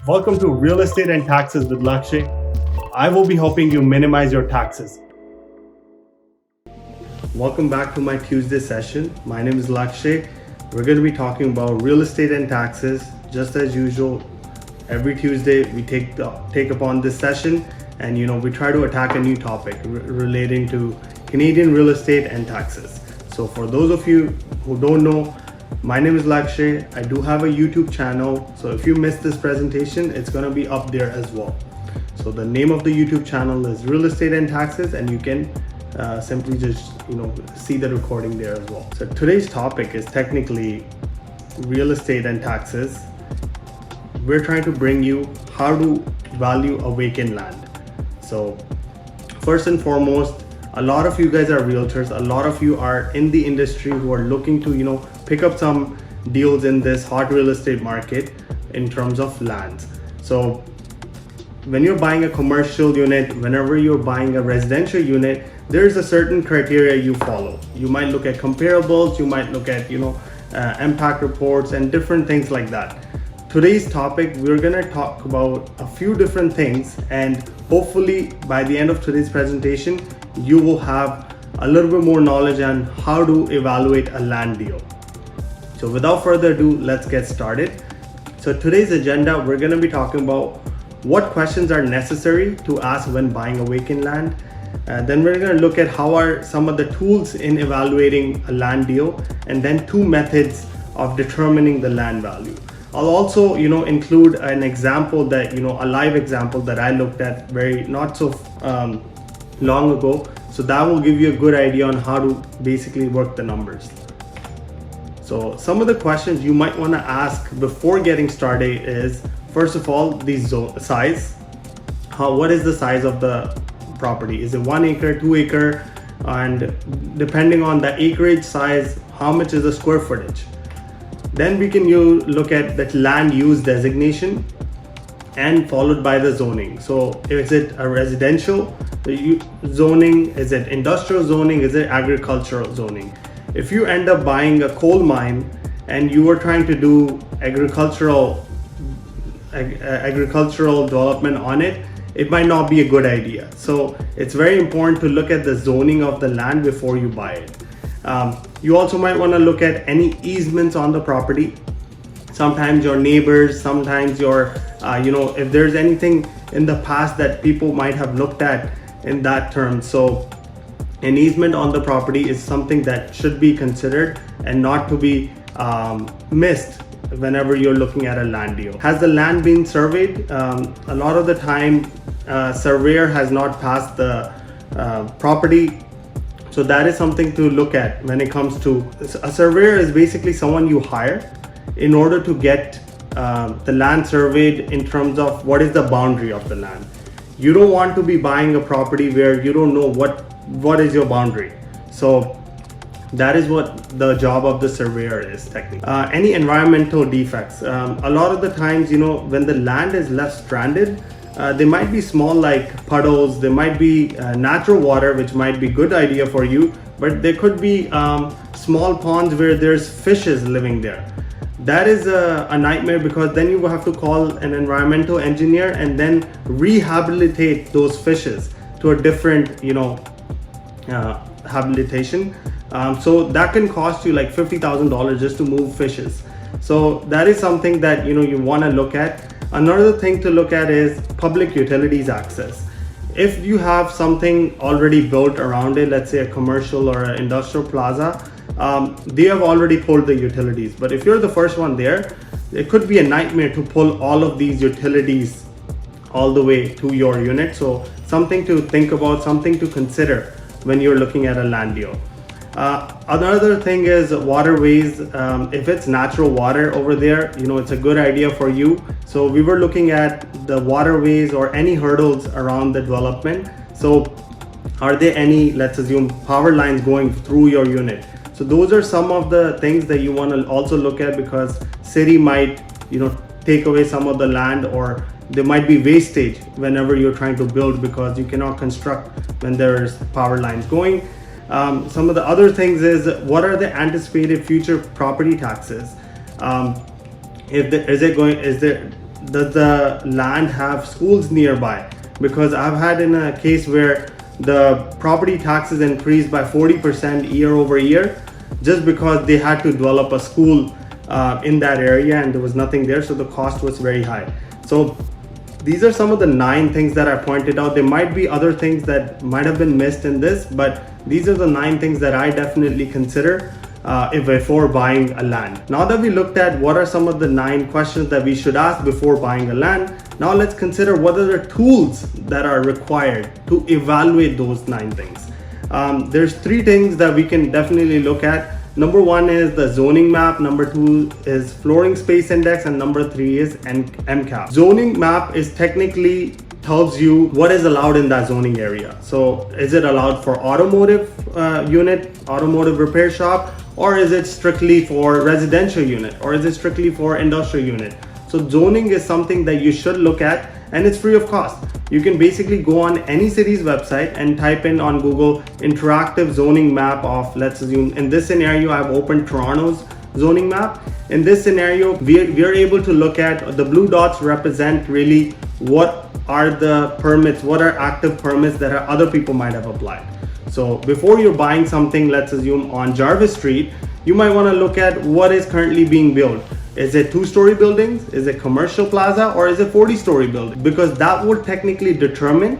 Welcome to Real Estate and Taxes with Lakshay. I will be helping you minimize your taxes. Welcome back to my Tuesday session. My name is Lakshay. We're going to be talking about real estate and taxes. Just as usual, every Tuesday we take upon this session and we try to attack a new topic relating to Canadian real estate and taxes. So for those of you who don't know, my name is Lakshay. I do have a YouTube channel. So if you missed this presentation, it's going to be up there as well. So the name of the YouTube channel is Real Estate and Taxes, and you can simply just see the recording there as well. So today's topic is technically real estate and taxes. We're trying to bring you how to value a vacant land. So first and foremost, a lot of you guys are realtors. A lot of you are in the industry who are looking to pick up some deals in this hot real estate market in terms of lands. So when you're buying a commercial unit, whenever you're buying a residential unit, there's a certain criteria you follow. You might look at comparables, you might look at impact reports and different things like that. Today's topic, we're gonna talk about a few different things, and hopefully by the end of today's presentation, you will have a little bit more knowledge on how to evaluate a land deal. So without further ado, let's get started. So today's agenda, we're gonna be talking about what questions are necessary to ask when buying a vacant land. Then we're going to look at how are some of the tools in evaluating a land deal, and then two methods of determining the land value. I'll also include an example that a live example that I looked at not so long ago, so that will give you a good idea on how to basically work the numbers. So some of the questions you might want to ask before getting started is, first of all, the size. What is the size of the property? Is it 1 acre, 2 acre? And depending on the acreage size, how much is the square footage? Then we can look at the land use designation and followed by the zoning. So is it a residential zoning? Is it industrial zoning? Is it agricultural zoning? If you end up buying a coal mine and you are trying to do agricultural development on it, it might not be a good idea. So it's very important to look at the zoning of the land before you buy it. You also might want to look at any easements on the property. Sometimes your neighbors, sometimes your, if there's anything in the past that people might have looked at in that term. So an easement on the property is something that should be considered and not to be missed whenever you're looking at a land deal. Has the land been surveyed? A lot of the time, surveyor has not passed the property. So that is something to look at when it comes to, a surveyor is basically someone you hire in order to get the land surveyed in terms of what is the boundary of the land. You don't want to be buying a property where you don't know what is your boundary. So that is what the job of the surveyor is technically. Any environmental defects. A lot of the times, when the land is left stranded, they might be small like puddles, there might be natural water, which might be good idea for you, but there could be small ponds where there's fishes living there. That is a nightmare, because then you will have to call an environmental engineer and then rehabilitate those fishes to a different habilitation. So that can cost you like $50,000 just to move fishes. So that is something that you want to look at. Another thing to look at is public utilities access. If you have something already built around it, let's say a commercial or an industrial plaza, they have already pulled the utilities. But if you're the first one there, it could be a nightmare to pull all of these utilities all the way to your unit. So something to think about, something to consider when you're looking at a land deal. Another thing is waterways. If it's natural water over there, it's a good idea for you. So we were looking at the waterways or any hurdles around the development. So are there any, let's assume, power lines going through your unit? So those are some of the things that you want to also look at, because city might take away some of the land, or there might be wastage whenever you're trying to build, because you cannot construct when there's power lines going. Some of the other things is, what are the anticipated future property taxes? Is there does the land have schools nearby? Because I've had in a case where the property taxes increased by 40% year over year just because they had to develop a school in that area and there was nothing there, so the cost was very high. So these are some of the 9 things that I pointed out. There might be other things that might have been missed in this, but these are the 9 things that I definitely consider before buying a land. Now that we looked at what are some of the 9 questions that we should ask before buying a land, now let's consider what are the tools that are required to evaluate those 9 things. There's 3 things that we can definitely look at. Number 1 is the zoning map, number 2 is flooring space index, and number 3 is MCAP. Zoning map is technically tells you what is allowed in that zoning area. So is it allowed for automotive unit, automotive repair shop, or is it strictly for residential unit, or is it strictly for industrial unit? So zoning is something that you should look at, and it's free of cost. You can basically go on any city's website and type in on Google interactive zoning map of, let's assume in this scenario I've opened Toronto's zoning map. In this scenario we are able to look at the blue dots represent really what are the permits, what are active permits that other people might have applied. So before you're buying something, let's assume on Jarvis Street, you might want to look at what is currently being built. Is it 2-story buildings? Is it commercial plaza? Or is it 40-story building? Because that would technically determine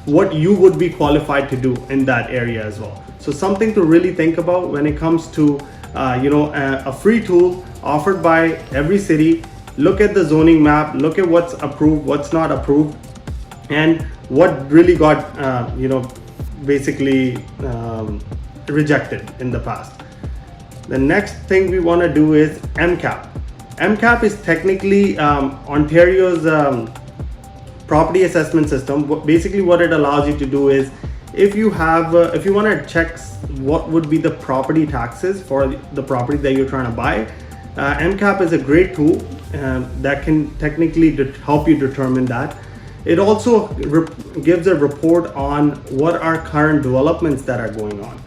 what you would be qualified to do in that area as well. So something to really think about when it comes to a free tool offered by every city. Look at the zoning map, look at what's approved, what's not approved, and what really got basically rejected in the past. The next thing we want to do is MCAP. MCAP is technically Ontario's property assessment system. Basically what it allows you to do is if you want to check what would be the property taxes for the property that you're trying to buy, MCAP is a great tool that can technically help you determine that. It also gives a report on what are current developments that are going on,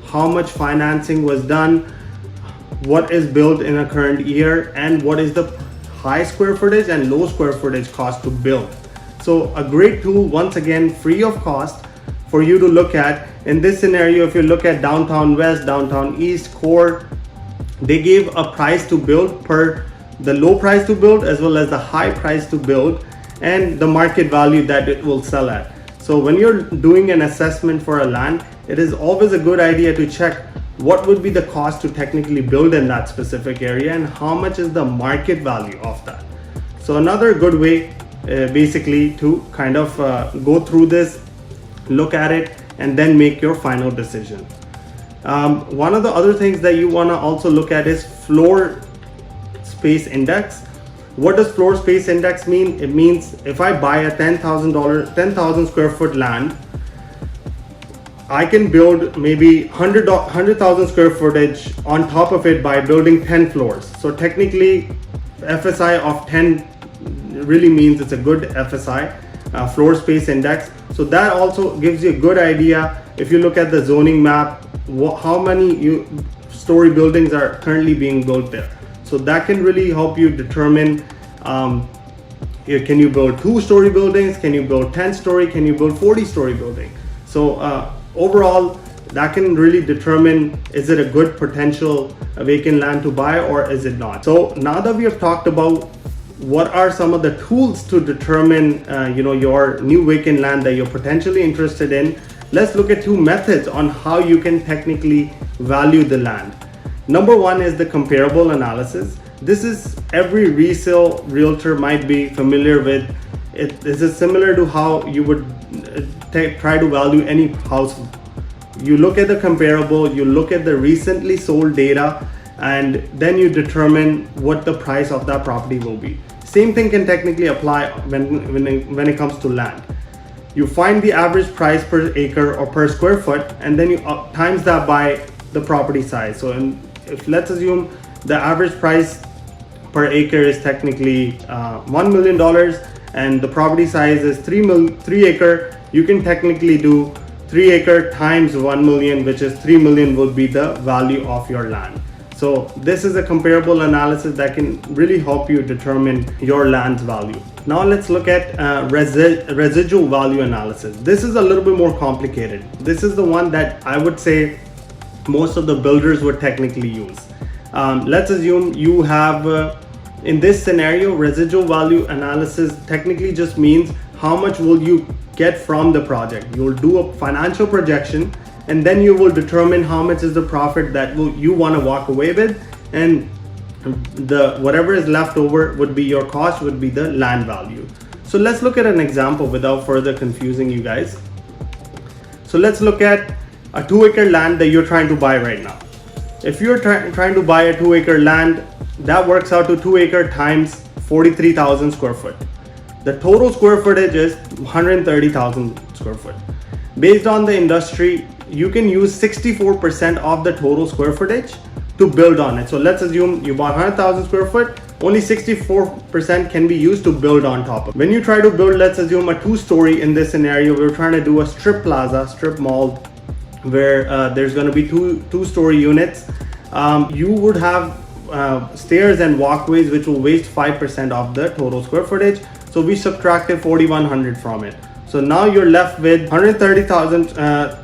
how much financing was done, what is built in a current year, and what is the high square footage and low square footage cost to build. So a great tool, once again free of cost for you to look at. In this scenario, if you look at downtown west, downtown east, core, they gave a price to build per the low price to build as well as the high price to build and the market value that it will sell at. So when you're doing an assessment for a land, it is always a good idea to check what would be the cost to technically build in that specific area and how much is the market value of that. So another good way basically to kind of go through this, look at it, and then make your final decision. One of the other things that you want to also look at is floor space index. What does floor space index mean? It means if I buy a $10,000 square foot land, I can build maybe 100,000 square footage on top of it by building 10 floors. So technically FSI of 10 really means it's a good FSI, floor space index. So that also gives you a good idea. If you look at the zoning map, how many story buildings are currently being built there. So that can really help you determine, can you build 2-story buildings? Can you build 10-story? Can you build 40-story building? So overall, that can really determine, is it a good potential vacant land to buy or is it not? So now that we have talked about what are some of the tools to determine your new vacant land that you're potentially interested in, let's look at 2 methods on how you can technically value the land. Number 1 is the comparable analysis. This is every resale realtor might be familiar with. This is similar to how you would try to value any house. You look at the comparable, you look at the recently sold data, and then you determine what the price of that property will be. Same thing can technically apply when it comes to land. You find the average price per acre or per square foot, and then you times that by the property size. So if let's assume the average price per acre is technically $1 million and the property size is 3 acre, you can technically do 3 acre times 1 million, which is 3 million will be the value of your land. So this is a comparable analysis that can really help you determine your land's value. Now let's look at residual value analysis. This is a little bit more complicated. This is the one that I would say most of the builders would technically use. Let's assume you have, in this scenario, residual value analysis technically just means how much will you get from the project. You'll do a financial projection, and then you will determine how much is the profit that you want to walk away with, and the whatever is left over would be your cost, would be the land value. So let's look at an example without further confusing you guys. So let's look at a 2-acre land that you're trying to buy right now. If you're trying to buy a 2-acre land, that works out to 2 acre times 43,000 square foot. The total square footage is 130,000 square foot. Based on the industry, you can use 64% of the total square footage to build on it. So let's assume you bought 100,000 square foot, only 64% can be used to build on top of it. When you try to build, let's assume a 2-story in this scenario, we're trying to do a strip plaza, strip mall, where there's going to be two-story units. You would have stairs and walkways which will waste 5% of the total square footage. So we subtracted 4,100 from it. So now you're left with 130,000,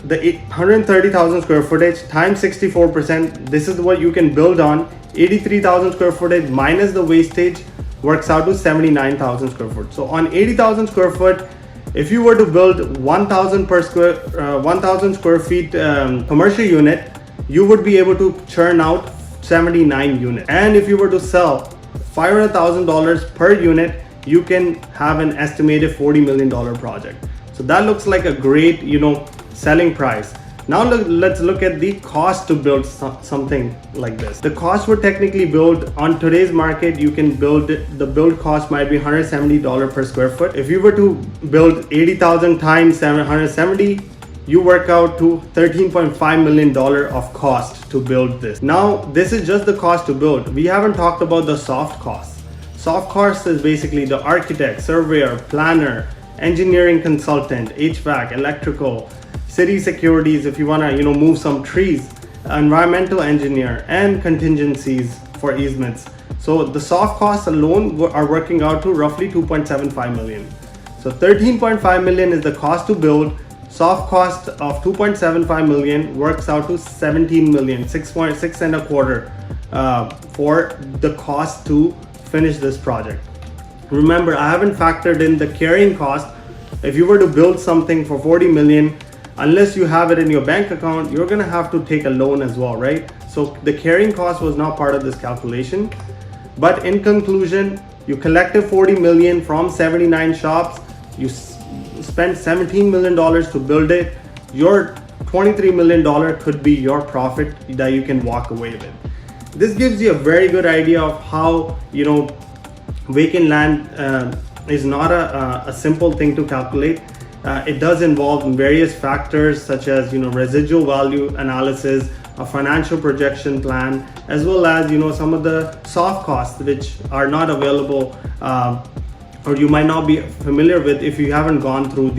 the 130,000 square footage times 64%. This is what you can build on. 83,000 square footage minus the wastage works out to 79,000 square foot. So on 80,000 square foot, if you were to build 1,000 square feet commercial unit, you would be able to churn out 79 units. And if you were to sell $500,000 per unit, you can have an estimated $40 million project. So that looks like a great, selling price. Now let's look at the cost to build something like this. The cost would technically build on today's market. You can build the build cost might be $170 per square foot. If you were to build 80,000 times 770, you work out to $13.5 million of cost to build this. Now this is just the cost to build. We haven't talked about the soft costs. Soft costs is basically the architect, surveyor, planner, engineering consultant, HVAC, electrical, city securities if you want to move some trees, environmental engineer, and contingencies for easements. So the soft costs alone are working out to roughly 2.75 million. So 13.5 million is the cost to build. Soft cost of 2.75 million works out to 17 million, 6.6 and a quarter for the cost to finish this project. Remember, I haven't factored in the carrying cost. If you were to build something for 40 million, unless you have it in your bank account, you're gonna have to take a loan as well, right? So the carrying cost was not part of this calculation. But in conclusion, you collected 40 million from 79 shops, you spent $17 million to build it. Your $23 million could be your profit that you can walk away with. This gives you a very good idea of how vacant land is not a simple thing to calculate. It does involve various factors such as residual value analysis, a financial projection plan, as well as some of the soft costs which are not available or you might not be familiar with if you haven't gone through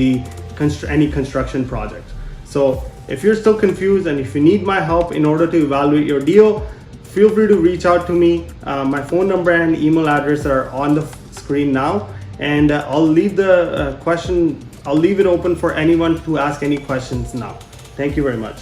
any construction project. So if you're still confused and if you need my help in order to evaluate your deal, feel free to reach out to me. My phone number and email address are on the screen now, and I'll leave the I'll leave it open for anyone to ask any questions now. Thank you very much.